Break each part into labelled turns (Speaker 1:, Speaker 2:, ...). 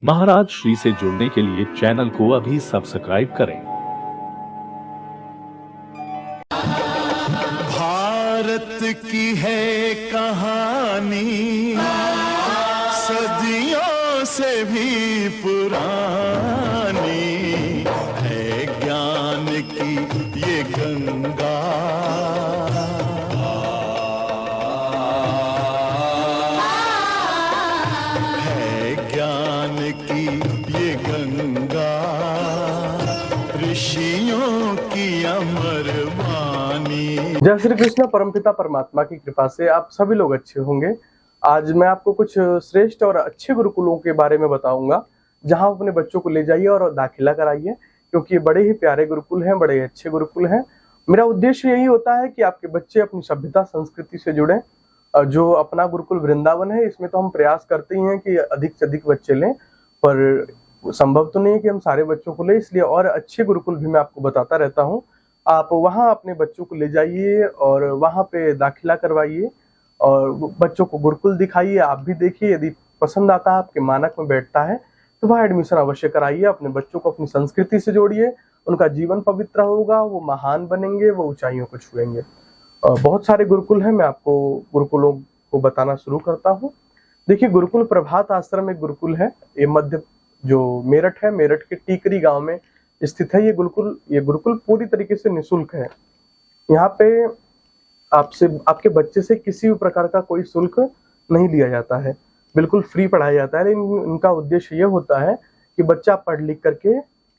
Speaker 1: महाराज श्री से जुड़ने के लिए चैनल को अभी सब्सक्राइब करें।
Speaker 2: भारत की है कहानी सदियों से भी पुरानी, है ज्ञान की ये गंगा, है ज्ञान की ये गंगा, ऋषियों की अमर वाणी।
Speaker 3: जय श्री कृष्ण। परमपिता परमात्मा की कृपा से आप सभी लोग अच्छे होंगे। आज मैं आपको कुछ श्रेष्ठ और अच्छे गुरुकुलों के बारे में बताऊंगा, जहां अपने बच्चों को ले जाइए और दाखिला कराइए, क्योंकि ये बड़े ही प्यारे गुरुकुल हैं, बड़े अच्छे गुरुकुल हैं। मेरा उद्देश्य यही होता है कि आपके बच्चे अपनी सभ्यता संस्कृति से जुड़े। जो अपना गुरुकुल वृंदावन है, इसमें तो हम प्रयास करते ही हैं कि अधिक से अधिक बच्चे लें, पर संभव तो नहीं है कि हम सारे बच्चों को लें, इसलिए और अच्छे गुरुकुल भी मैं आपको बताता रहता हूँ। आप वहाँ अपने बच्चों को ले जाइए और वहाँ पे दाखिला करवाइए और बच्चों को गुरुकुल दिखाइए, आप भी देखिए। यदि पसंद आता है, आपके मानक में बैठता है, तो वह एडमिशन अवश्य कराइए। अपने बच्चों को अपनी संस्कृति से जोड़िए, उनका जीवन पवित्र होगा, वो महान बनेंगे, वो ऊंचाइयों को छुएंगे। बहुत सारे गुरुकुल हैं, मैं आपको गुरुकुलों को बताना शुरू करता हूँ। देखिए, गुरुकुल प्रभात आश्रम एक गुरुकुल है। ये मध्य जो मेरठ है, मेरठ के टीकरी गांव में स्थित है। ये गुरुकुल पूरी तरीके से निःशुल्क है। यहाँ पे आपसे, आपके बच्चे से किसी भी प्रकार का कोई शुल्क नहीं लिया जाता है, बिल्कुल फ्री पढ़ाया जाता है। लेकिन इनका उद्देश्य ये होता है कि बच्चा पढ़ लिख करके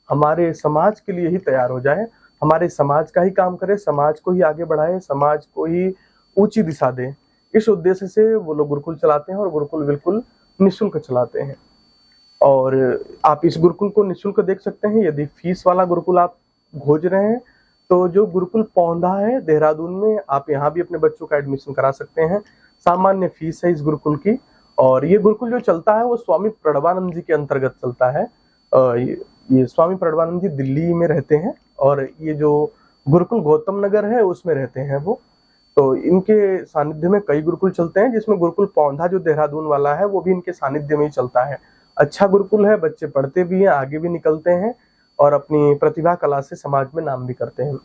Speaker 3: हमारे समाज के लिए ही तैयार हो जाए, हमारे समाज का ही काम करे, समाज को ही आगे बढ़ाए, समाज को ही ऊंची दिशा दे। इस उद्देश्य से वो लोग गुरुकुल चलाते हैं और गुरुकुल बिल्कुल निःशुल्क चलाते हैं। और आप इस गुरुकुल को निःशुल्क देख सकते हैं। यदि फीस वाला गुरुकुल आप खोज रहे हैं, तो जो गुरुकुल पौंधा है देहरादून में, आप यहाँ भी अपने बच्चों का एडमिशन करा सकते हैं। सामान्य फीस है इस गुरुकुल की। और ये गुरुकुल जो चलता है वो स्वामी प्रणवानंद जी के अंतर्गत चलता है। ये स्वामी प्रणवानंद जी दिल्ली में रहते हैं और ये जो गुरुकुल गौतम नगर है उसमें रहते हैं वो। तो इनके सानिध्य में कई गुरुकुल चलते हैं, जिसमें गुरुकुल पौंधा जो देहरादून वाला है वो भी इनके सानिध्य में ही चलता है। अच्छा गुरुकुल है, बच्चे पढ़ते भी हैं, आगे भी निकलते हैं और अपनी प्रतिभा कला से समाज में नाम भी करते हैं।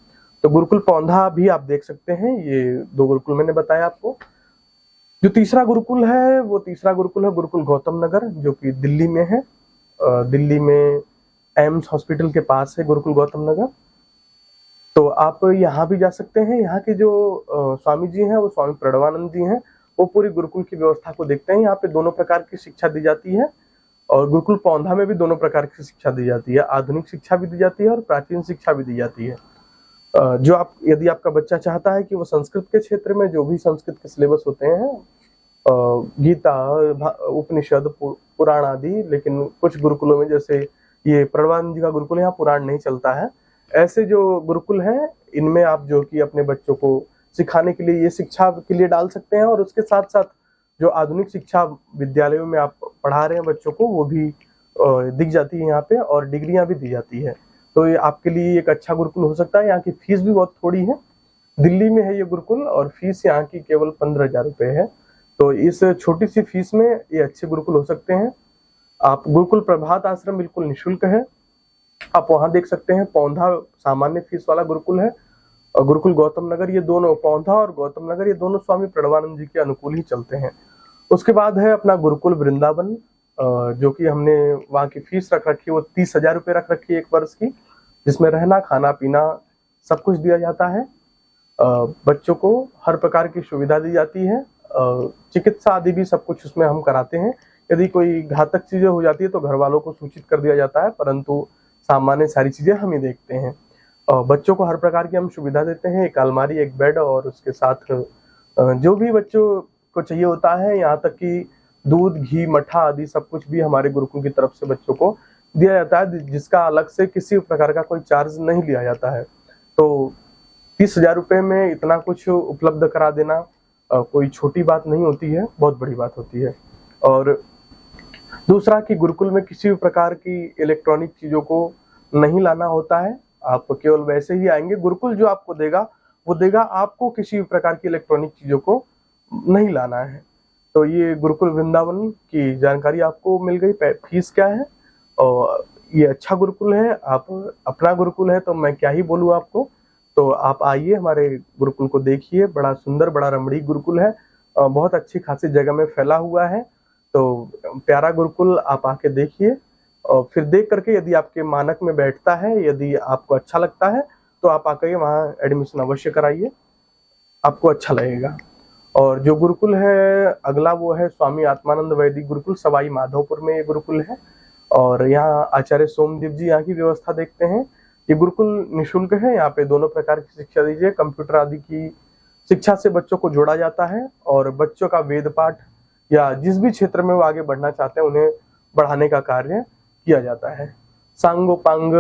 Speaker 3: तो गुरुकुल पौंधा भी आप देख सकते हैं। ये दो गुरुकुल मैंने बताया आपको। जो तीसरा गुरुकुल है, वो तीसरा गुरुकुल है गुरुकुल गौतम नगर, जो कि दिल्ली में है। दिल्ली में एम्स हॉस्पिटल के पास है गुरुकुल गौतम नगर। तो आप यहाँ भी जा सकते हैं। यहाँ के जो स्वामी जी हैं वो स्वामी प्रणवानंद जी हैं। वो पूरी गुरुकुल की व्यवस्था को देखते हैं। यहाँ पे दोनों प्रकार की शिक्षा दी जाती है और गुरुकुल पौंधा में भी दोनों प्रकार की शिक्षा दी जाती है। आधुनिक शिक्षा भी दी जाती है और प्राचीन शिक्षा भी दी जाती है। जो आप, यदि आपका बच्चा चाहता है कि वो संस्कृत के क्षेत्र में जो भी संस्कृत के सिलेबस होते हैं, गीता, उपनिषद, पुराण आदि, लेकिन कुछ गुरुकुलों में, जैसे ये प्रणवानंद जी का गुरुकुल, यहाँ पुराण नहीं चलता है। ऐसे जो गुरुकुल हैं, इनमें आप जो कि अपने बच्चों को सिखाने के लिए ये शिक्षा के लिए डाल सकते हैं और उसके साथ साथ जो आधुनिक शिक्षा विद्यालयों में आप पढ़ा रहे हैं बच्चों को, वो भी दिख जाती है यहाँ पे, और डिग्रियां भी दी जाती है। तो ये आपके लिए एक अच्छा गुरुकुल हो सकता है। यहाँ की फीस भी बहुत थोड़ी है। दिल्ली में है ये गुरुकुल और फीस यहाँ की केवल 15,000 रुपये है। तो इस छोटी सी फीस में ये अच्छे गुरुकुल हो सकते हैं। आप गुरुकुल प्रभात आश्रम बिल्कुल निःशुल्क है, आप वहाँ देख सकते हैं। पौंधा सामान्य फीस वाला गुरुकुल है और गुरुकुल गौतम नगर, ये दोनों, पौंधा और गौतम नगर, ये दोनों स्वामी प्रणवानंद जी के अनुकूल ही चलते हैं। उसके बाद है अपना गुरुकुल वृंदावन, जो कि हमने वहाँ की फीस रख रखी है, वो 30,000 रुपये रख रखी है एक वर्ष की, जिसमें रहना, खाना पीना सब कुछ दिया जाता है। बच्चों को हर प्रकार की सुविधा दी जाती है। चिकित्सा आदि भी सब कुछ उसमें हम कराते हैं। यदि कोई घातक चीजें हो जाती है तो घर वालों को सूचित कर दिया जाता है, परंतु सामान्य सारी चीजें हम ही देखते हैं। बच्चों को हर प्रकार की हम सुविधा देते हैं, एक अलमारी, एक बेड, और उसके साथ जो भी बच्चों को चाहिए होता है, यहाँ तक कि दूध, घी, मट्ठा आदि सब कुछ भी हमारे गुरुकुल की तरफ से बच्चों को दिया जाता है, जिसका अलग से किसी प्रकार का कोई चार्ज नहीं लिया जाता है। तो 30,000 रुपये में इतना कुछ उपलब्ध करा देना कोई छोटी बात नहीं होती है, बहुत बड़ी बात होती है। और दूसरा कि गुरुकुल में किसी भी प्रकार की इलेक्ट्रॉनिक चीजों को नहीं लाना होता है। आप केवल वैसे ही आएंगे। गुरुकुल जो आपको देगा वो देगा, आपको किसी भी प्रकार की इलेक्ट्रॉनिक चीजों को नहीं लाना है। तो ये गुरुकुल वृंदावन की जानकारी आपको मिल गई। फीस क्या है, और ये अच्छा गुरुकुल है, आप अपना गुरुकुल है तो मैं क्या ही बोलूँ आपको। तो आप आइए हमारे गुरुकुल को देखिए, बड़ा सुंदर बड़ा रमणीक गुरुकुल है, बहुत अच्छी खासी जगह में फैला हुआ है। तो प्यारा गुरुकुल आप आके देखिए, और फिर देख करके यदि आपके मानक में बैठता है, यदि आपको अच्छा लगता है तो आप आकर वहाँ एडमिशन अवश्य कराइए, आपको अच्छा लगेगा। और जो गुरुकुल है अगला वो है स्वामी आत्मानंद वैदिक गुरुकुल, सवाई माधोपुर में ये गुरुकुल है। और यहाँ आचार्य सोमदीप जी यहाँ की व्यवस्था देखते हैं। ये गुरुकुल निःशुल्क है, यहाँ पे दोनों प्रकार की शिक्षा दीजिए, कंप्यूटर आदि की शिक्षा से बच्चों को जोड़ा जाता है, और बच्चों का वेद पाठ या जिस भी क्षेत्र में वो आगे बढ़ना चाहते हैं उन्हें बढ़ाने का कार्य किया जाता है। सांगोपांग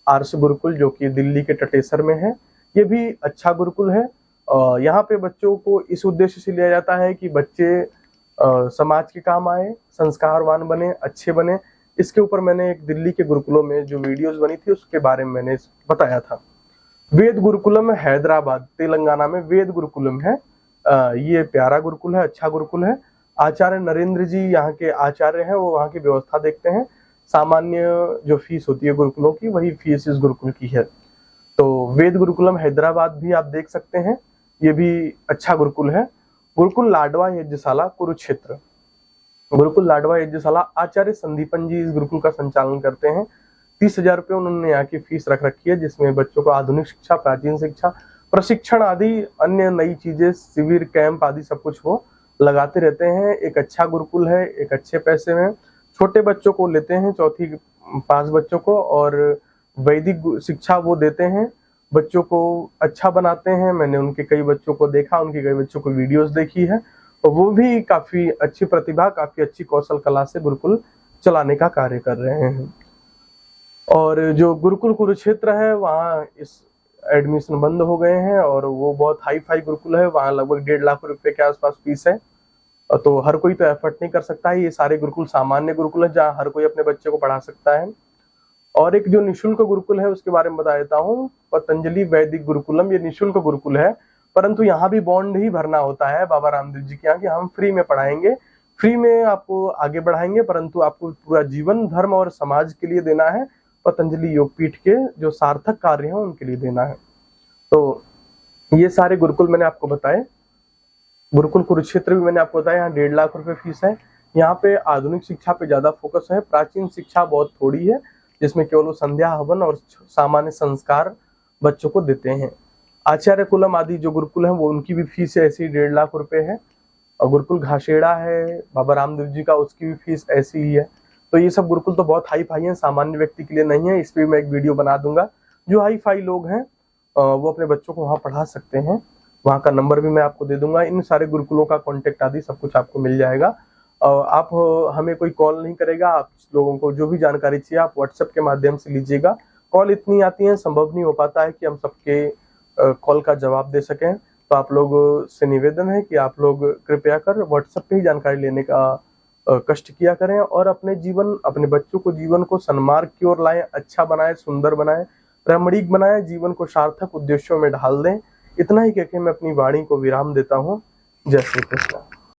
Speaker 3: आर्ष गुरुकुल जो कि दिल्ली के टटेसर में है, ये भी अच्छा गुरुकुल है। यहाँ पे बच्चों को इस उद्देश्य से लिया जाता है कि बच्चे समाज के काम आए, संस्कारवान बने, अच्छे बने। इसके ऊपर मैंने एक दिल्ली के गुरुकुलों में जो वीडियोस बनी थी उसके बारे में मैंने बताया था। वेद गुरुकुलम हैदराबाद तेलंगाना में वेद गुरुकुलम है, ये प्यारा गुरुकुल है, अच्छा गुरुकुल है। आचार्य नरेंद्र जी यहाँ के आचार्य हैं, वो वहाँ की व्यवस्था देखते हैं। सामान्य जो फीस होती है गुरुकुलों की वही फीस इस गुरुकुल की है। तो वेद गुरुकुलम हैदराबाद भी आप देख सकते हैं, ये भी अच्छा गुरुकुल है। गुरुकुल लाडवा यज्ञशाला कुरुक्षेत्र, गुरुकुल लाडवा यज्ञशाला आचार्य संदीपन जी इस गुरुकुल का संचालन करते हैं। 30,000 रुपये उन्होंने यहाँ की फीस रख रखी है, जिसमें बच्चों को आधुनिक शिक्षा, प्राचीन शिक्षा, प्रशिक्षण आदि अन्य नई चीजें, शिविर कैंप आदि सब कुछ वो लगाते रहते हैं। एक अच्छा गुरुकुल है, एक अच्छे पैसे में छोटे बच्चों को लेते हैं, चौथी पास बच्चों को, और वैदिक शिक्षा वो देते हैं, बच्चों को अच्छा बनाते हैं। मैंने उनके कई बच्चों को देखा, उनके कई बच्चों को वीडियोस देखी है, और वो भी काफी अच्छी प्रतिभा, काफी अच्छी कौशल कला से गुरुकुल चलाने का कार्य कर रहे हैं। और जो गुरुकुल कुरुक्षेत्र है वहाँ इस एडमिशन बंद हो गए हैं, और वो बहुत हाई फाई गुरुकुल है, वहाँ लगभग 1.5 लाख रुपए के आसपास फीस है। तो हर कोई तो एफर्ट नहीं कर सकता है। ये सारे गुरुकुल सामान्य गुरुकुल है जहाँ हर कोई अपने बच्चे को पढ़ा सकता है। और एक जो निःशुल्क गुरुकुल है उसके बारे में बता देता हूँ, पतंजलि वैदिक गुरुकुलम, ये निःशुल्क गुरुकुल है, परंतु यहाँ भी बॉन्ड ही भरना होता है बाबा रामदेव जी के यहाँ कि हम फ्री में पढ़ाएंगे, फ्री में आपको आगे बढ़ाएंगे, परंतु आपको पूरा जीवन धर्म और समाज के लिए देना है, पतंजलि योगपीठ के जो सार्थक कार्य हैं उनके लिए देना है। तो ये सारे गुरुकुल मैंने आपको बताए। गुरुकुल कुरुक्षेत्र भी मैंने आपको बताया, यहाँ 1.5 लाख रुपए फीस है। यहाँ पे आधुनिक शिक्षा पे ज्यादा फोकस है, प्राचीन शिक्षा बहुत थोड़ी है, जिसमें केवल संध्या हवन और सामान्य संस्कार बच्चों को देते हैं। आचार्य कुलम आदि जो गुरुकुल है वो उनकी भी फीस ऐसी 1.5 लाख रुपए है। और गुरुकुल घासेड़ा है बाबा रामदेव जी का, उसकी भी फीस ऐसी ही है। तो ये सब गुरुकुल तो बहुत हाई फाई है, सामान्य व्यक्ति के लिए नहीं है। इस पर मैं एक वीडियो बना दूंगा, जो हाई फाई लोग हैं वो अपने बच्चों को वहाँ पढ़ा सकते हैं। वहाँ का नंबर भी मैं आपको दे दूंगा, इन सारे गुरुकुलों का कॉन्टेक्ट आदि सब कुछ आपको मिल जाएगा। आप हमें कोई कॉल नहीं करेगा, आप लोगों को जो भी जानकारी चाहिए आप व्हाट्सएप के माध्यम से लीजिएगा। कॉल इतनी आती है, संभव नहीं हो पाता है कि हम सबके कॉल का जवाब दे सकें। तो आप लोग से निवेदन है कि आप लोग कृपया कर व्हाट्सएप पे ही जानकारी लेने का कष्ट किया करें, और अपने जीवन, अपने बच्चों को जीवन को सन्मार्ग की ओर लाएं, अच्छा बनाएं, सुंदर बनाएं, रमणीक बनाएं, जीवन को सार्थक उद्देश्यों में ढाल दें। इतना ही कहकर मैं अपनी वाणी को विराम देता हूँ। जय श्री कृष्ण।